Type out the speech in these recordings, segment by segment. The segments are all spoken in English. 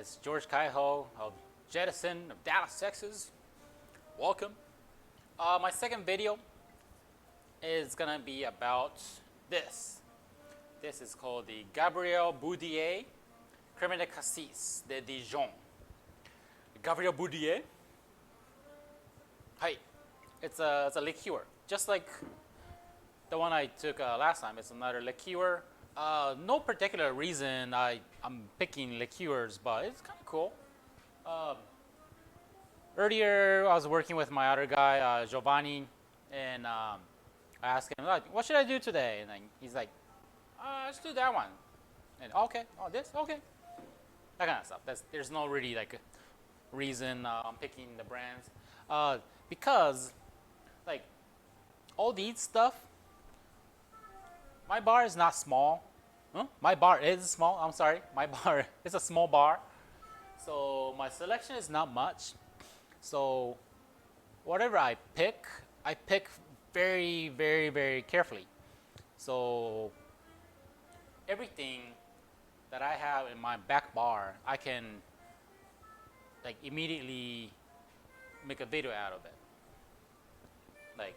is George Kaiho of Jettison of Dallas, Texas. Welcome. My second video is gonna be about this. This is called the Gabriel Boudier Crème de Cassis de Dijon. Gabriel Boudier. Hi. It's a liqueur, just like the one I took last time. It's another liqueur. No particular reason I'm picking liqueurs, but it's kind of cool. Earlier, I was working with my other guy, Giovanni, and I asked him, like, what should I do today? And he's like, let's do that one. And okay, this, okay. That kind of stuff. There's no really like reason I'm picking the brands. Because, like, all these stuff, my bar is not small. Huh? My bar is small. I'm sorry. My bar is a small bar. So my selection is not much. So whatever I pick very, very, very carefully. So everything that I have in my back bar, I can like immediately make a video out of it. Like,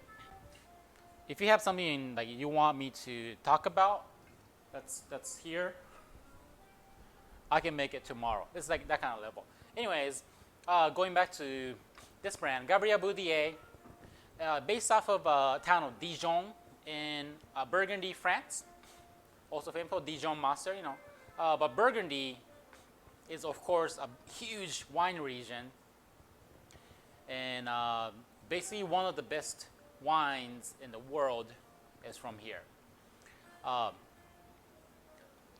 if you have something like you want me to talk about, that's here, I can make it tomorrow. It's like that kind of level. Anyways, going back to this brand, Gabriel Boudier, based off of town of Dijon in Burgundy, France. Also famous for Dijon Master, you know. But Burgundy is, of course, a huge wine region. And basically one of the best wines in the world is from here.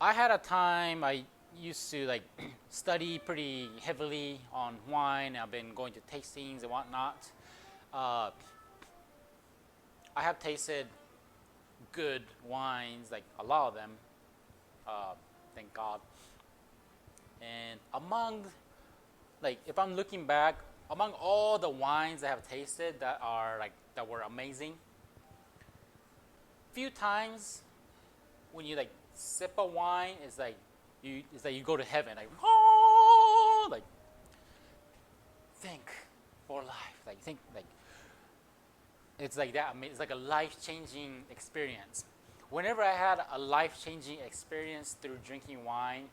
I had a time I used to like study pretty heavily on wine. I've been going to tastings and whatnot. I have tasted good wines, like a lot of them, thank God. And among, like, if I'm looking back, among all the wines I have tasted that were amazing, few times when you like sip a wine, it's like you go to heaven, like, oh, like, think for life, like think like it's like that. I mean, it's like a life-changing experience. Whenever I had a life-changing experience through drinking wine,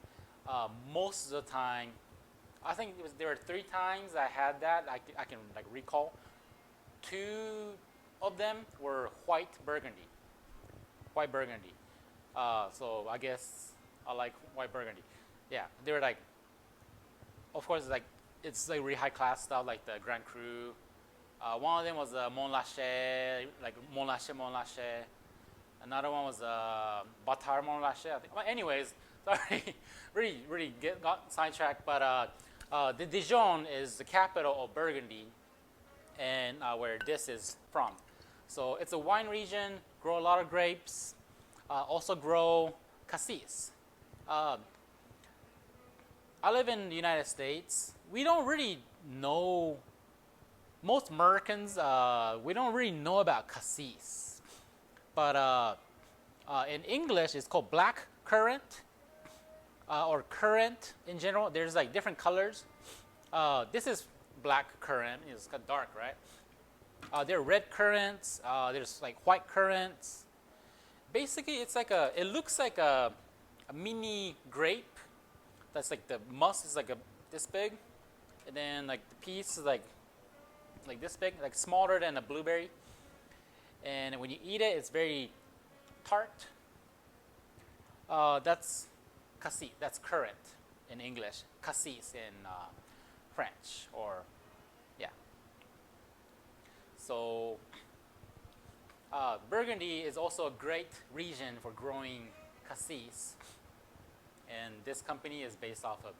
most of the time, I think there were 3 times I had that. I can like recall. 2 of them were white Burgundy. White Burgundy. So I guess I like white Burgundy. Yeah, they were like, of course, it's like really high class stuff like the Grand Cru. One of them was Montlachet, like Montlachet. Another one was Bâtard Montlachet, I think. Well, anyways, sorry, really got sidetracked. But the Dijon is the capital of Burgundy, and where this is from. So it's a wine region, grow a lot of grapes, also grow cassis. I live in the United States. We don't really know, most Americans, we don't really know about cassis. But in English, it's called black currant, or currant in general. There's like different colors. This is black currant. It's kind of dark, right? There are red currants. There's like white currants. Basically, it looks like a mini grape. That's like the must is like this big, and then like the piece is like this big, like smaller than a blueberry. And when you eat it, it's very tart. That's cassis. That's currant in English. Cassis in French, or yeah. So Burgundy is also a great region for growing cassis, and this company is based off of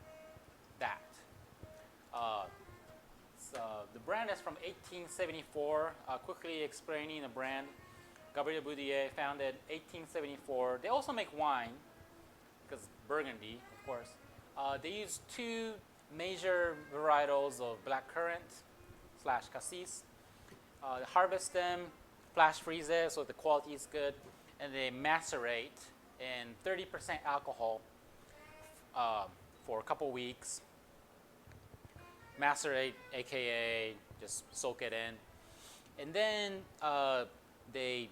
that. So the brand is from 1874. Quickly explaining the brand, Gabriel Boudier, founded 1874. They also make wine, because Burgundy, of course. They use 2 major varietals of black currant / cassis. They harvest them, flash freeze it so the quality is good, and they macerate in 30% alcohol for a couple weeks. macerate, aka just soak it in, and then they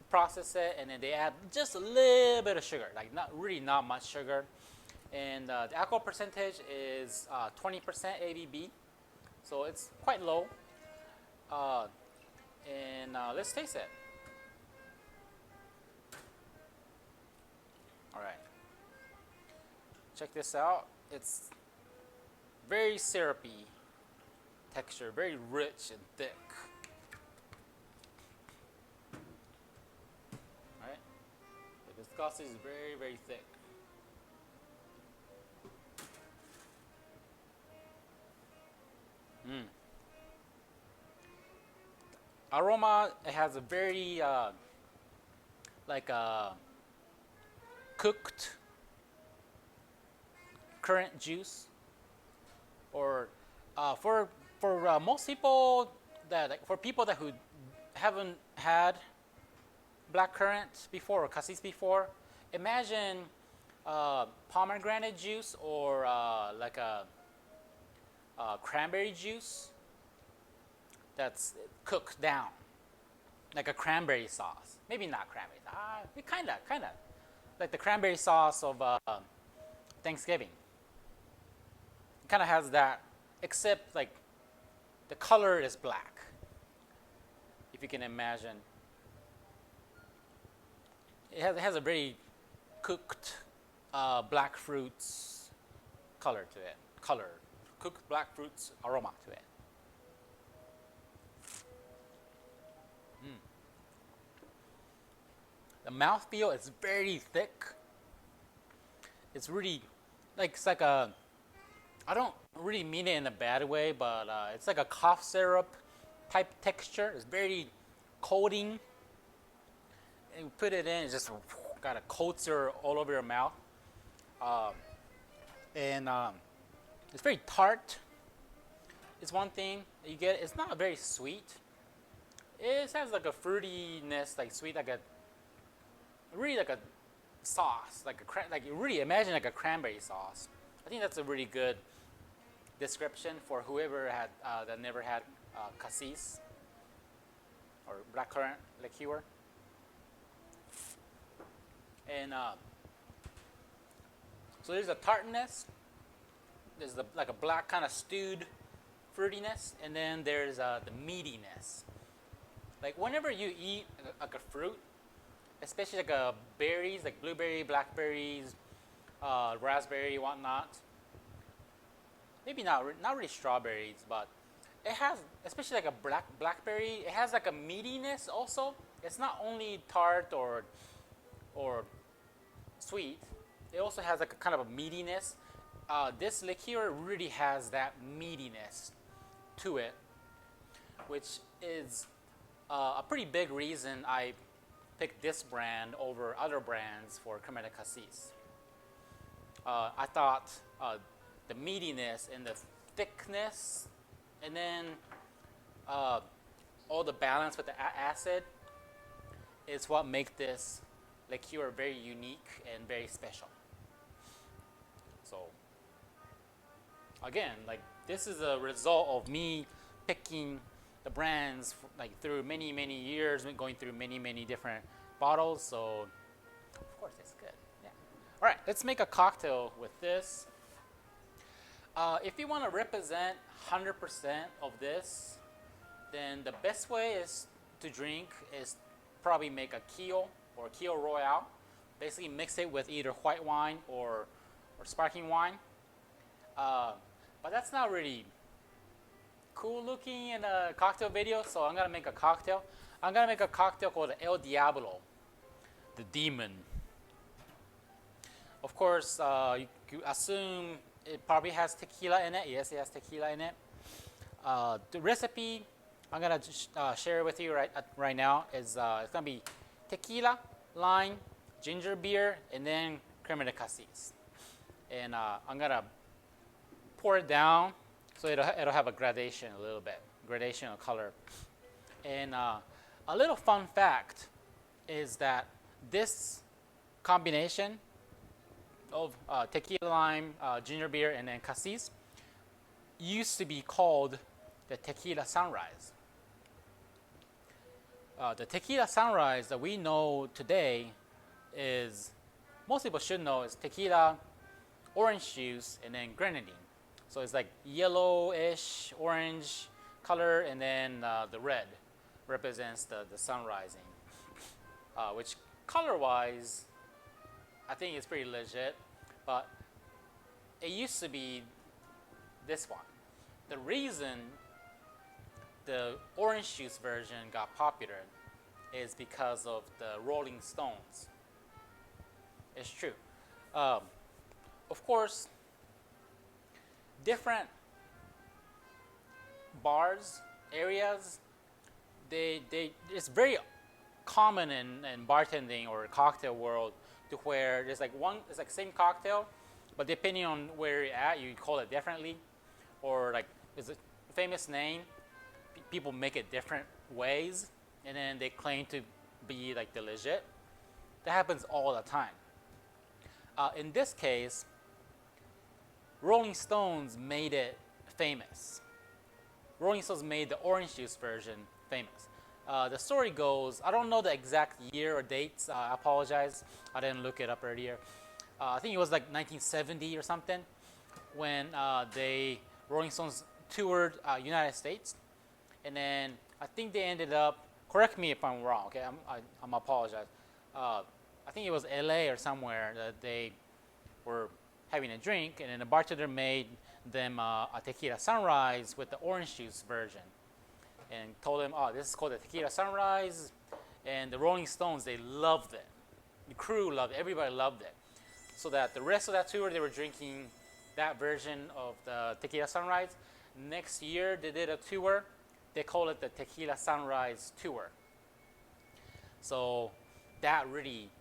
process it, and then they add just a little bit of sugar, like not much sugar, and the alcohol percentage is 20% ABV, so it's quite low. And let's taste it. All right, check this out. It's very syrupy texture, very rich and thick. All right, the viscosity is very, very thick. Aroma, it has a very like cooked currant juice, or for most people for people that who haven't had black currant before or cassis before, imagine pomegranate juice or like a cranberry juice that's cooked down, like a cranberry sauce. Maybe not cranberry. Kind of, like the cranberry sauce of Thanksgiving. It kind of has that, except like the color is black. If you can imagine, it has a very cooked black fruits color to it. Cooked black fruits aroma to it. The mouthfeel is very thick. It's really it's like a, I don't really mean it in a bad way, but it's like a cough syrup type texture. It's very coating. And you put it in, it just kind of coats all over your mouth. And it's very tart. It's one thing you get. It's not very sweet. It has like a fruitiness, like sweet, like a really like a sauce, like you really imagine like a cranberry sauce. I think that's a really good description for whoever had that never had cassis or blackcurrant liqueur. And so there's a tartness. There's like a black kind of stewed fruitiness, and then there's the meatiness. Like whenever you eat like a fruit, especially like berries, like blueberry, blackberries, raspberry, whatnot. Maybe not really strawberries, but it has, especially like a blackberry, it has like a meatiness also. It's not only tart or sweet. It also has like a kind of a meatiness. This liqueur really has that meatiness to it, which is a pretty big reason I picked this brand over other brands for Crème de Cassis. I thought the meatiness and the thickness, and then all the balance with the acid is what makes this liqueur very unique and very special. So again, like this is a result of me picking the brands through many years, going through many different bottles. So of course it's good. Yeah. All right, let's make a cocktail with this. If you want to represent 100% of this, then the best way is to drink is probably make a Kir or Kir Royal. Basically mix it with either white wine or sparkling wine. But that's not really cool looking in a cocktail video, so I'm gonna make a cocktail. I'm gonna make a cocktail called El Diablo, the demon. Of course, you assume it probably has tequila in it. Yes, it has tequila in it. The recipe I'm gonna share with you right now is it's gonna be tequila, lime, ginger beer, and then crème de cassis. And I'm gonna pour it down so it'll have a gradation a little bit, gradation of color. And a little fun fact is that this combination of tequila, lime, ginger beer, and then cassis used to be called the tequila sunrise. The tequila sunrise that we know today is, most people should know, is tequila, orange juice, and then grenadine. So it's like yellowish, orange color, and then the red represents the sun rising, which color-wise, I think it's pretty legit, but it used to be this one. The reason the orange juice version got popular is because of the Rolling Stones. It's true. Of course, different bars, areas, it's very common in bartending or cocktail world to where there's like it's like same cocktail, but depending on where you're at, you call it differently, or like it's a famous name, people make it different ways, and then they claim to be like the legit. That happens all the time. In this case, Rolling Stones made it famous. Rolling Stones made the orange juice version famous. The story goes, I don't know the exact year or dates. I apologize. I didn't look it up earlier. I think it was like 1970 or something when Rolling Stones toured United States. And then I think they ended up, correct me if I'm wrong, okay? I'm apologize. I think it was LA or somewhere that they were having a drink, and then the bartender made them a tequila sunrise with the orange juice version, and told them, "Oh, this is called the tequila sunrise." And the Rolling Stones, they loved it. The crew loved it. Everybody loved it. So that the rest of that tour, they were drinking that version of the tequila sunrise. Next year, they did a tour. They called it the Tequila Sunrise Tour. So that really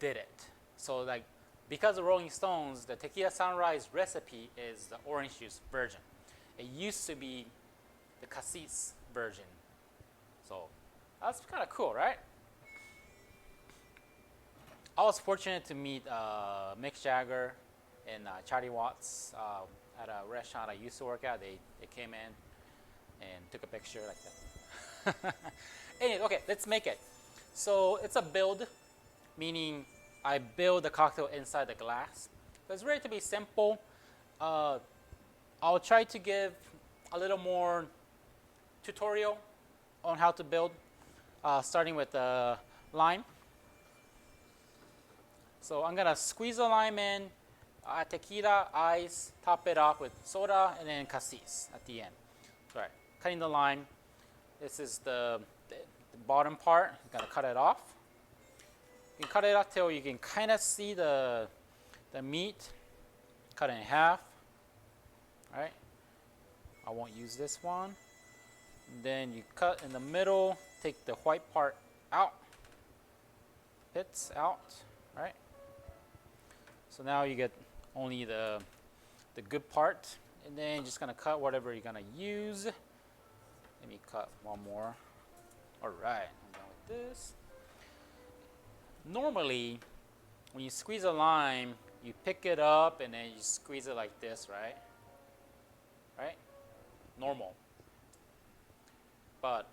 did it. So like, because of Rolling Stones, the Tequila Sunrise recipe is the orange juice version. It used to be the Cassis version. So that's kind of cool, right? I was fortunate to meet Mick Jagger and Charlie Watts at a restaurant I used to work at. They came in and took a picture like that. Anyway, okay, let's make it. So it's a build, meaning I build the cocktail inside the glass. So it's relatively simple. I'll try to give a little more tutorial on how to build, starting with the lime. So I'm gonna squeeze the lime in, tequila, ice, top it off with soda, and then cassis at the end. All right, cutting the lime. This is the bottom part. You gotta cut it off. You can cut it off till you can kind of see the meat. Cut it in half. All right. I won't use this one. And then you cut in the middle. Take the white part out. Pits out. All right. So now you get only the good part, and then you're just gonna cut whatever you're gonna use. Let me cut one more. All right, I'm done with this. Normally, when you squeeze a lime, you pick it up and then you squeeze it like this, right? Right? Normal. But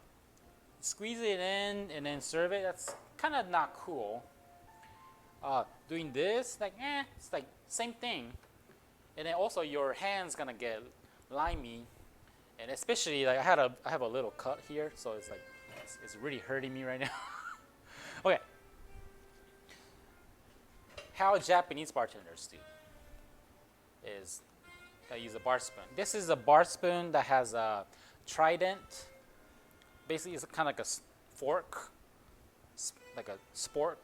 squeeze it in and then serve it, that's kind of not cool. Doing this, like, it's like same thing. And then also your hand's gonna get limey, and especially like I have a little cut here, so it's like it's really hurting me right now. Okay. How Japanese bartenders do is they use a bar spoon. This is a bar spoon that has a trident. Basically, it's kind of like a fork, like a spork.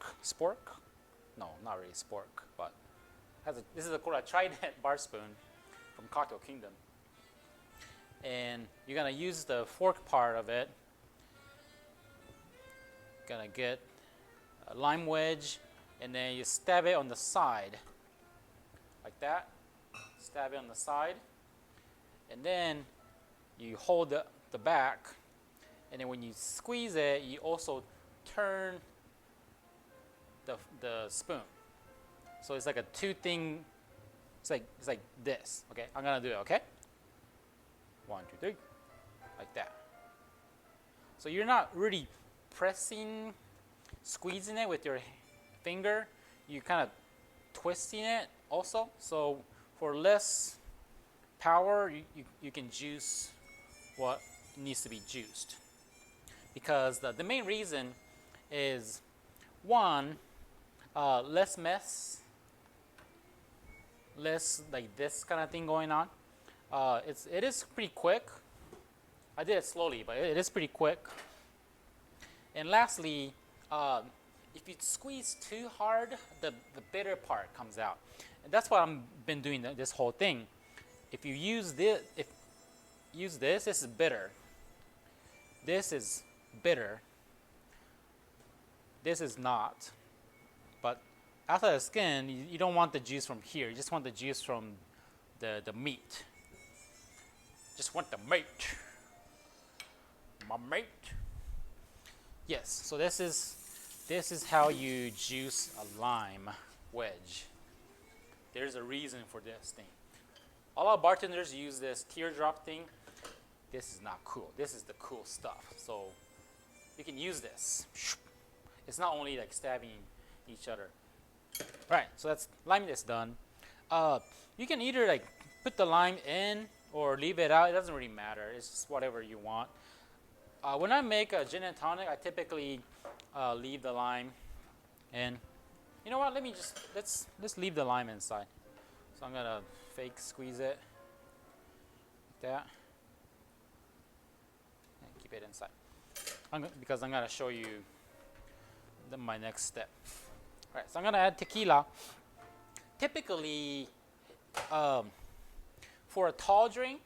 No, not really spork, but this is called a trident bar spoon from Cocktail Kingdom. And you're gonna use the fork part of it. Gonna get a lime wedge, and then you stab it on the side, like that. Stab it on the side, and then you hold the back, and then when you squeeze it, you also turn the spoon. So it's like a two thing. It's like this. Okay, I'm gonna do it. Okay. 1, 2, 3, like that. So you're not really pressing, squeezing it with your finger. You kind of twisting it also. So for less power, you can juice what needs to be juiced. Because the main reason is, one, less mess, less like this kind of thing going on. It is pretty quick. I did it slowly, but it is pretty quick. And lastly, if you squeeze too hard, the bitter part comes out. And that's what I've been doing this whole thing. If you use this, this is bitter. This is bitter. This is not. But outside the skin, you don't want the juice from here. You just want the juice from the meat. Just want the meat. My meat. Yes, so this is how you juice a lime wedge. There's a reason for this thing. A lot of bartenders use this teardrop thing. This is not cool. This is the cool stuff. So you can use this. It's not only like stabbing each other. All right, so that's lime is done. You can either like put the lime in or leave it out. It doesn't really matter. It's just whatever you want. When I make a gin and tonic, I typically leave the lime in. You know what? Let's leave the lime inside. So I'm gonna fake squeeze it like that. And keep it inside. Because I'm gonna show you my next step. All right, so I'm gonna add tequila. Typically, for a tall drink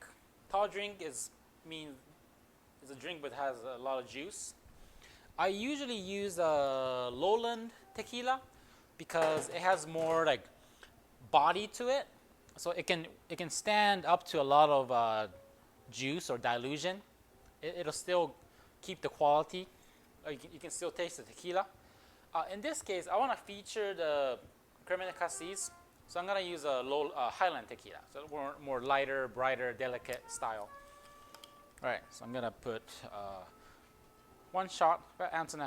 is a drink but has a lot of juice. I usually use a lowland tequila because it has more like body to it, so it can stand up to a lot of juice or dilution. It'll still keep the quality. You can still taste the tequila. In this case, I want to feature the Creme de Cassis, so I'm going to use a Highland tequila, so more lighter, brighter, delicate style. All right, so I'm going to put 1 shot, about 1.5 ounces.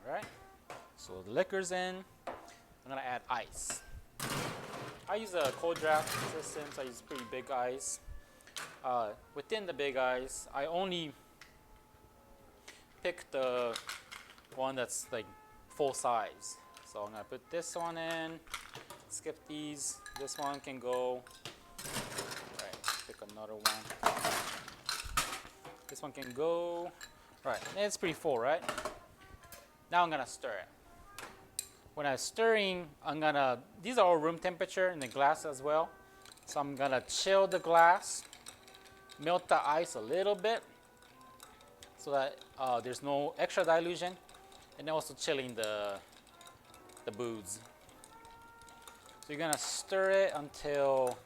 All right, so the liquor's in. I'm going to add ice. I use a cold draft system, so I use pretty big ice. Within the big ice, I only pick the one that's like full size. So I'm gonna put this one in, skip these. This one can go. Right, pick another one. This one can go. Right, it's pretty full, right? Now I'm gonna stir it. When I'm stirring, these are all room temperature in the glass as well. So I'm gonna chill the glass, melt the ice a little bit so that there's no extra dilution, and also chilling the booze. So you're gonna stir it until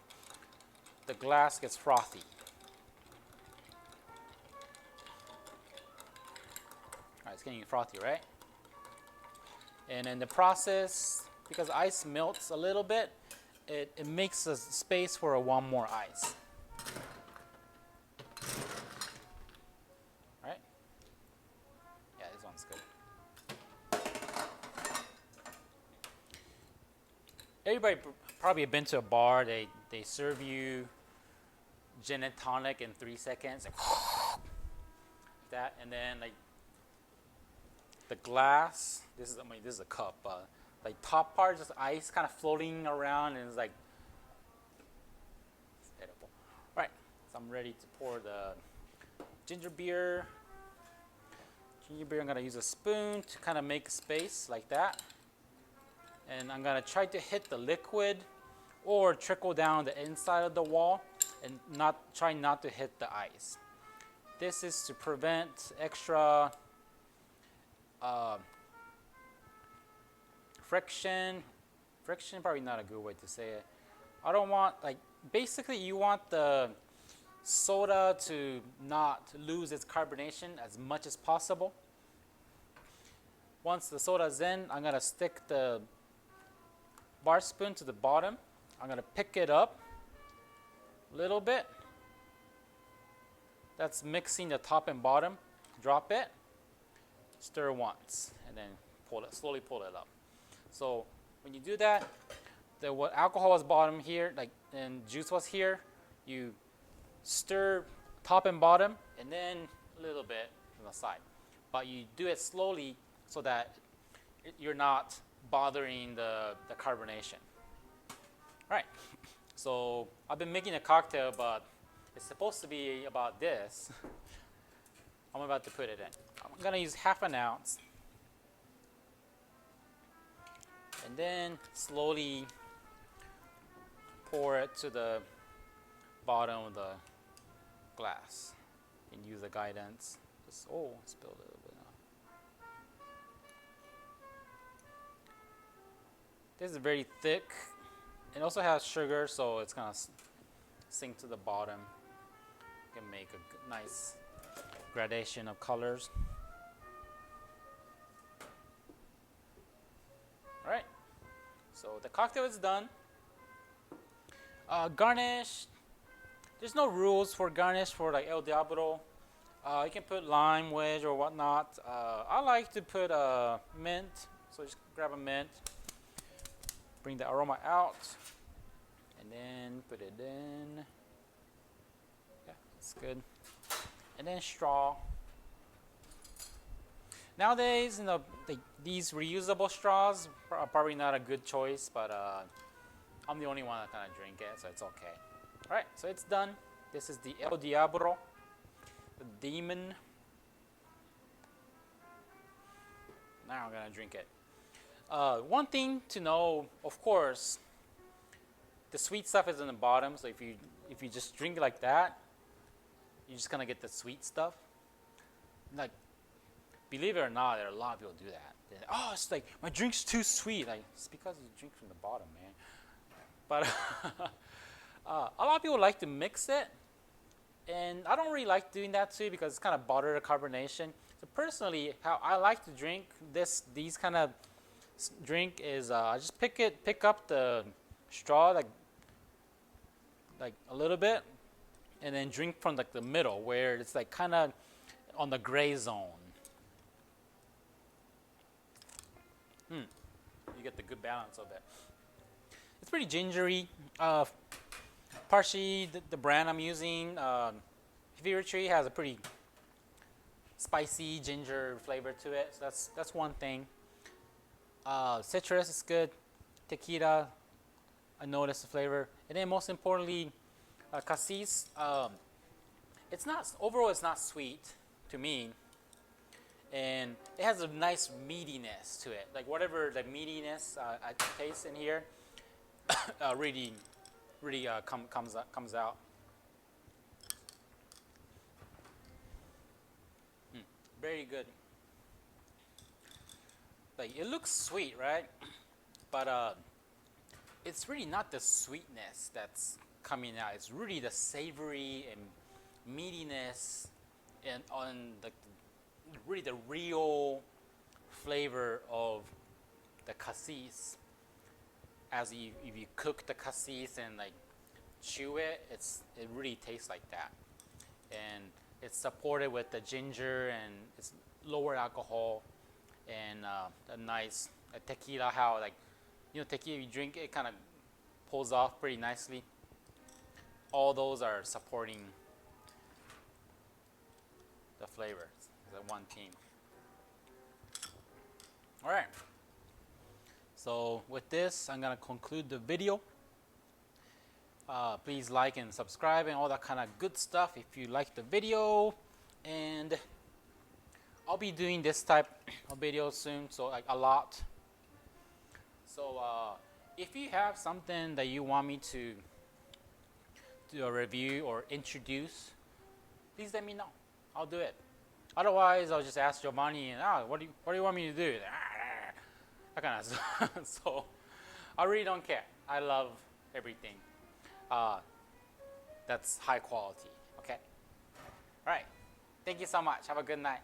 the glass gets frothy. All right, it's getting frothy, right? And in the process, because ice melts a little bit, it makes a space for one more ice. Right? Yeah, this one's good. Everybody probably been to a bar. They serve you gin and tonic in 3 seconds, like that, and then like the glass. This is a cup. Like top part, just ice kind of floating around, and it's like it's edible. All right, so I'm ready to pour the ginger beer. I'm gonna use a spoon to kind of make space like that, and I'm gonna try to hit the liquid or trickle down the inside of the wall, and try not to hit the ice. This is to prevent extra friction. Friction, probably not a good way to say it. I don't want, basically you want the soda to not lose its carbonation as much as possible. Once the soda's in, I'm gonna stick the bar spoon to the bottom. I'm going to pick it up a little bit. That's mixing the top and bottom. Drop it, stir once, and then slowly pull it up. So when you do that, what alcohol was bottom here, and juice was here, you stir top and bottom, and then a little bit from the side. But you do it slowly so that you're not bothering the carbonation. All right, so I've been making a cocktail, but it's supposed to be about this. I'm about to put it in. I'm gonna use half an ounce. And then slowly pour it to the bottom of the glass. You can use the guidance. Spilled a little bit now. This is very thick. It also has sugar, so it's gonna sink to the bottom. You can make a nice gradation of colors. All right, so the cocktail is done. Garnish. There's no rules for garnish for like El Diablo. You can put lime wedge or whatnot. I like to put mint, so just grab a mint, bring the aroma out, and then put it in. Yeah, it's good. And then straw. Nowadays, these reusable straws are probably not a good choice, but I'm the only one that kind of drink it, so it's okay. All right, so it's done. This is the El Diablo, the demon. Now I'm gonna drink it. One thing to know, of course, the sweet stuff is in the bottom. So if you just drink it like that, you're just gonna get the sweet stuff. Like, believe it or not, there are a lot of people do that. Oh, it's like my drink's too sweet. Like, it's because you drink from the bottom, man. But a lot of people like to mix it, and I don't really like doing that too because it's kind of bother the carbonation. So personally, how I like to drink these kind of drink is I just pick up the straw like a little bit, and then drink from like the middle where it's like kind of on the gray zone. You get the good balance of it. It's pretty gingery. Partially the brand I'm using, Fever Tree, has a pretty spicy ginger flavor to it. So that's one thing. Citrus is good. Tequila, I noticed the flavor. And then most importantly, Cassis. It's not sweet to me, and it has a nice meatiness to it. Like whatever the meatiness I taste in here, really comes out. Very good. Like it looks sweet, right? But it's really not the sweetness that's coming out. It's really the savory and meatiness, and on the real flavor of the cassis. If you cook the cassis and like chew it, it really tastes like that. And it's supported with the ginger, and it's lower alcohol, and a nice tequila. How tequila, you drink it kind of pulls off pretty nicely. All those are supporting the flavor. It's one team. All right. So with this, I'm gonna conclude the video. Please like and subscribe and all that kind of good stuff if you like the video. And I'll be doing this type of video soon, so like a lot. So if you have something that you want me to do a review or introduce, please let me know. I'll do it. Otherwise, I'll just ask Giovanni, and what do you want me to do? That kind of stuff. So I really don't care. I love everything that's high quality. Okay. All right. Thank you so much. Have a good night.